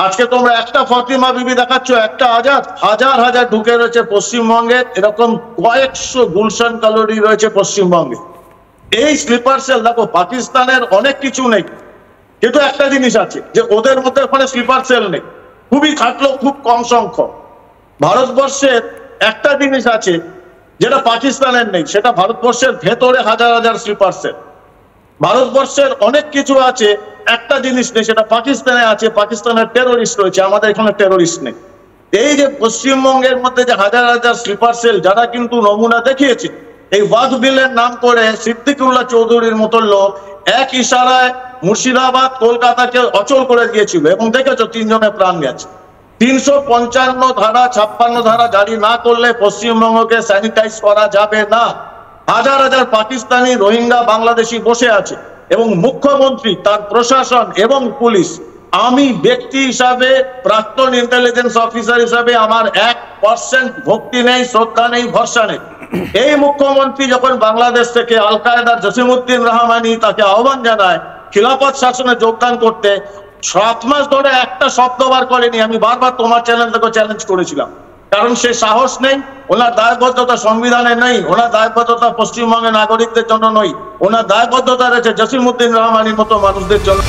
আজকে তোমরা একটা ফাতিমা বিবি দেখাচ্ছ, একটা আজাদ, হাজার হাজার ঢুকে রয়েছে পশ্চিমবঙ্গে। এরকম কয়েকশো গুলশান কলোনি রয়েছে পশ্চিমবঙ্গে। এই স্লিপার সেল দেখো, পাকিস্তানের অনেক কিছু নেই, কিন্তু একটা জিনিস আছে যে ওদের মধ্যে ওখানে স্লিপার সেল নেই, খুবই খাটলো, খুব কম সংখ্যক। ভারতবর্ষের একটা জিনিস আছে যেটা পাকিস্তানের নেই, সেটা ভারতবর্ষের ভেতরে হাজার হাজার স্লিপার সেল। ভারতবর্ষের অনেক কিছু আছে, একটা জিনিস নেই, সেটা পাকিস্তানে আছে। পাকিস্তানের টেরোরিস্ট রয়েছে, আমাদের এখানে টেরোরিস্ট নেই। এই যে পশ্চিমবঙ্গের মধ্যে যে হাজার হাজার স্লিপার সেল, যারা কিন্তু নমুনা দেখিয়েছে এই ওয়াকফ বিলের নাম করে সিদ্দিকুল্লাহ চৌধুরীর মতো লোক এক ইশারায় মুর্শিদাবাদ কলকাতাকে অচল করে দিয়েছিল, এবং দেখেছো 3 জনের প্রাণ গেছে। 355 ধারা 56 ধারা জারি না করলে পশ্চিমবঙ্গকে স্যানিটাইজ করা যাবে না। হাজার হাজার পাকিস্তানি, রোহিঙ্গা, বাংলাদেশি বসে আছে, এবং মুখ্যমন্ত্রী, তার প্রশাসন এবং পুলিশ, আমি ব্যক্তি হিসাবে, প্রাক্তন ইন্টেলিজেন্স অফিসার হিসাবে আমার 1% ভক্তি নেই, শ্রদ্ধা নেই, ভরসা নেই। এই মুখ্যমন্ত্রী যখন বাংলাদেশ থেকে আল কায়দার জসিমউদ্দিন রহমানি তাকে আহ্বান জানায় খিলাফত শাসনে যোগদান করতে, 7 মাস ধরে একটা শব্দ বার করেনি। আমি বারবার তোমার চ্যানেল থেকে চ্যালেঞ্জ করেছিলাম, কারণ সে সাহস নেই, ওনার দায়বদ্ধতা সংবিধানে নেই, ওনার দায়বদ্ধতা পশ্চিমবঙ্গের নাগরিকদের জন্য নয়, ওনার দায়বদ্ধতা রয়েছে জসিমউদ্দিন রহমানির মতো মানুষদের জন্য।